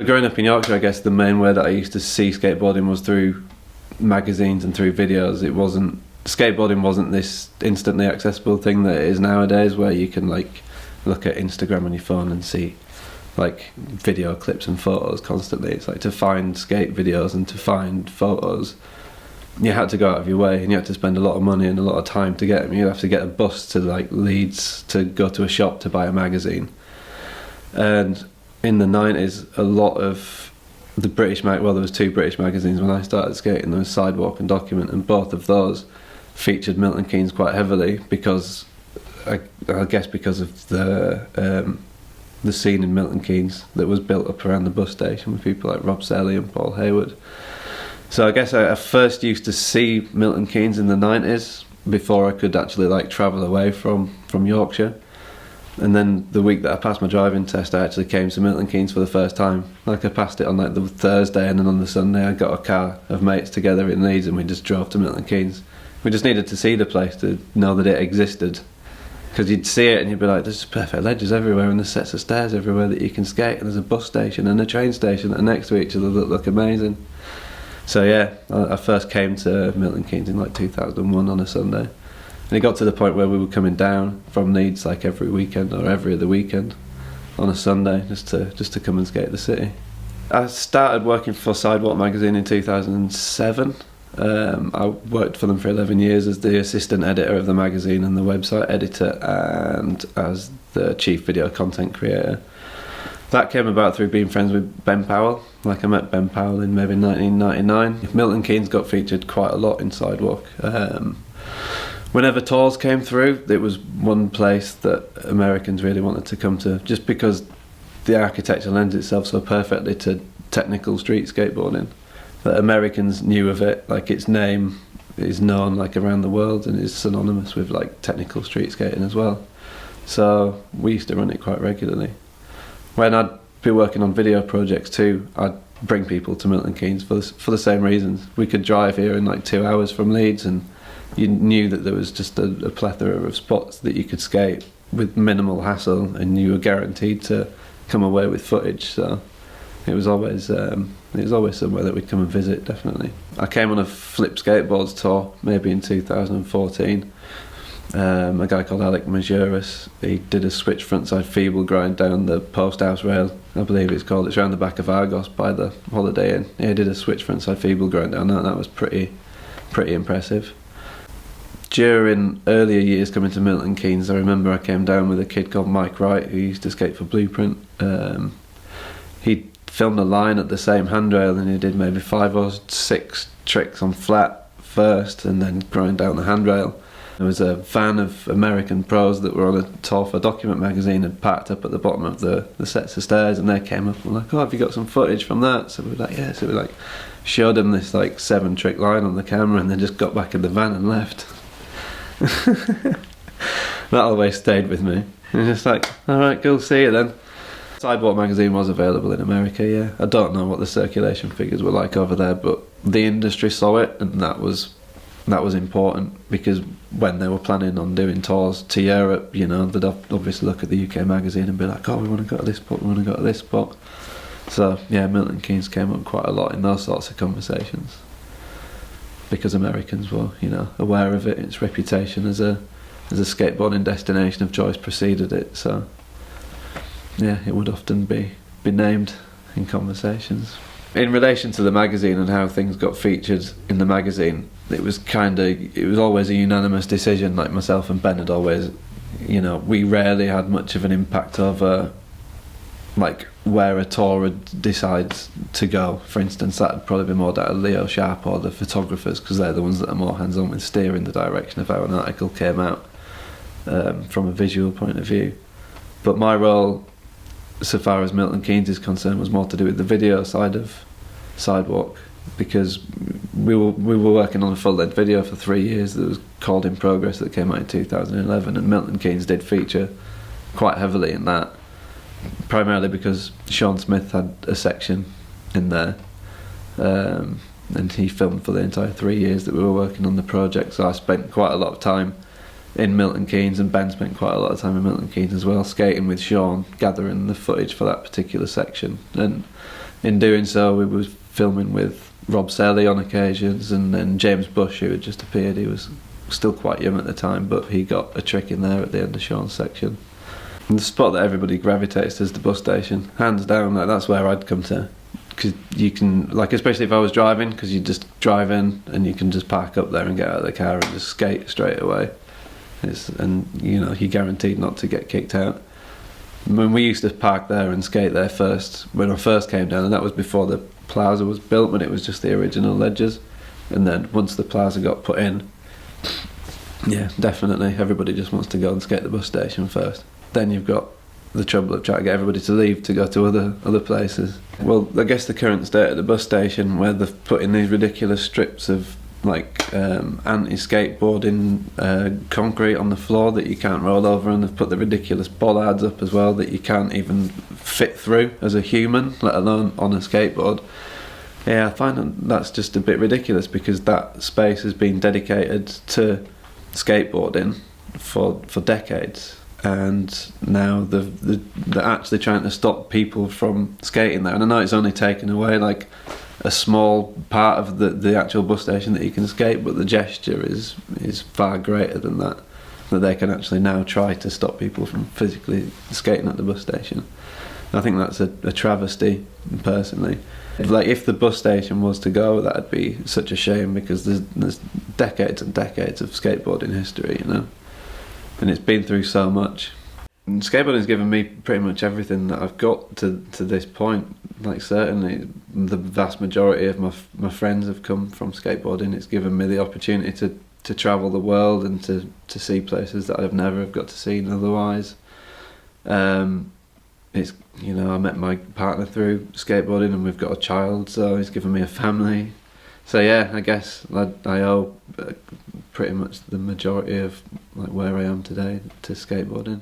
Growing up in Yorkshire, I guess the main way that I used to see skateboarding was through magazines and through videos. Skateboarding wasn't this instantly accessible thing that it is nowadays, where you can like look at Instagram on your phone and see like video clips and photos constantly. It's like to find skate videos and to find photos, you had to go out of your way and you had to spend a lot of money and a lot of time to get them. You'd have to get a bus to like Leeds to go to a shop to buy a magazine. And in the 90s, a lot of the there was 2 British magazines when I started skating. There was Sidewalk and Document, and both of those featured Milton Keynes quite heavily because I guess because of the scene in Milton Keynes that was built up around the bus station with people like Rob Selly and Paul Hayward. So I guess I first used to see Milton Keynes in the 90s before I could actually like travel away from Yorkshire. And then the week that I passed my driving test, I actually came to Milton Keynes for the first time. Like I passed it on like the Thursday, and then on the Sunday I got a car of mates together in Leeds and we just drove to Milton Keynes. We just needed to see the place to know that it existed. Because you'd see it and you'd be like, there's perfect ledges everywhere and there's sets of stairs everywhere that you can skate, and there's a bus station and a train station that are next to each other that look amazing. So yeah, I first came to Milton Keynes in like 2001 on a Sunday. And it got to the point where we were coming down from Leeds like every weekend or every other weekend on a Sunday just to come and skate the city. I started working for Sidewalk magazine in 2007. I worked for them for 11 years as the assistant editor of the magazine and the website editor, and as the chief video content creator. That came about through being friends with Ben Powell. Like I met Ben Powell in maybe 1999. Milton Keynes got featured quite a lot in Sidewalk. Whenever tours came through, it was one place that Americans really wanted to come to, just because the architecture lends itself so perfectly to technical street skateboarding that Americans knew of it. Like its name is known like around the world and is synonymous with like technical street skating as well. So we used to run it quite regularly. When I'd be working on video projects too, I'd bring people to Milton Keynes for the same reasons. We could drive here in like 2 hours from Leeds, and you knew that there was just a plethora of spots that you could skate with minimal hassle, and you were guaranteed to come away with footage. So it was always somewhere that we'd come and visit, definitely. I came on a flip skateboards tour maybe in 2014. A guy called Alec Majuris, he did a switch frontside feeble grind down the post house rail, I believe it's called. It's around the back of Argos by the Holiday Inn. He did a switch frontside feeble grind down that was pretty impressive. During earlier years coming to Milton Keynes, I remember I came down with a kid called Mike Wright who used to skate for Blueprint. He filmed a line at the same handrail and he did maybe 5 or 6 tricks on flat first and then grind down the handrail. There was a van of American pros that were on a tour for Document magazine and parked up at the bottom of the sets of stairs, and they came up and were like, oh, have you got some footage from that? So we were like, yeah. So we like showed them this like 7 trick line on the camera and then just got back in the van and left. That always stayed with me. And just like, alright, cool, see you then. Sidewalk magazine was available in America, yeah. I don't know what the circulation figures were like over there, but the industry saw it, and that was important, because when they were planning on doing tours to Europe, you know, they'd obviously look at the UK magazine and be like, oh, we want to go to this spot, we want to go to this spot. So yeah, Milton Keynes came up quite a lot in those sorts of conversations, because Americans were, you know, aware of it. Its reputation as a skateboarding destination of choice preceded it, so yeah, it would often be named in conversations. In relation to the magazine and how things got featured in the magazine, it was always a unanimous decision. Like myself and Ben had always, you know, we rarely had much of an impact over like where a tourer decides to go. For instance, that would probably be more down to Leo Sharp or the photographers, because they're the ones that are more hands-on with steering the direction of how an article came out from a visual point of view. But my role, so far as Milton Keynes is concerned, was more to do with the video side of Sidewalk, because we were working on a full-length video for 3 years that was called In Progress, that came out in 2011, and Milton Keynes did feature quite heavily in that, primarily because Sean Smith had a section in there, and he filmed for the entire 3 years that we were working on the project. So I spent quite a lot of time in Milton Keynes, and Ben spent quite a lot of time in Milton Keynes as well, skating with Sean, gathering the footage for that particular section. And in doing so, we were filming with Rob Selly on occasions, and then James Bush, who had just appeared. He was still quite young at the time, but he got a trick in there at the end of Sean's section. And the spot that everybody gravitates to is the bus station, hands down. Like, that's where I'd come to, because you can, like, especially if I was driving, because you just drive in and you can just park up there and get out of the car and just skate straight away. And you know, you're guaranteed not to get kicked out. When we used to park there and skate there first, when I first came down, and that was before the plaza was built, when it was just the original ledges. And then once the plaza got put in, yeah, definitely everybody just wants to go and skate the bus station first. Then you've got the trouble of trying to get everybody to leave to go to other places. Well, I guess the current state of the bus station, where they've put in these ridiculous strips of like anti-skateboarding concrete on the floor that you can't roll over, and they've put the ridiculous bollards up as well that you can't even fit through as a human, let alone on a skateboard. Yeah, I find that's just a bit ridiculous, because that space has been dedicated to skateboarding for decades, and now they're actually trying to stop people from skating there. And I know it's only taken away like a small part of the actual bus station that you can skate, but the gesture is far greater than that they can actually now try to stop people from physically skating at the bus station. I think that's a travesty, personally. Like, if the bus station was to go, that'd be such a shame, because there's decades and decades of skateboarding history, you know, and it's been through so much. And skateboarding's given me pretty much everything that I've got to this point. Like, certainly the vast majority of my friends have come from skateboarding. It's given me the opportunity to travel the world and to see places that I've never have got to see otherwise. It's, you know, I met my partner through skateboarding, and we've got a child, so he's given me a family. So yeah, I guess I owe pretty much the majority of like where I am today to skateboarding.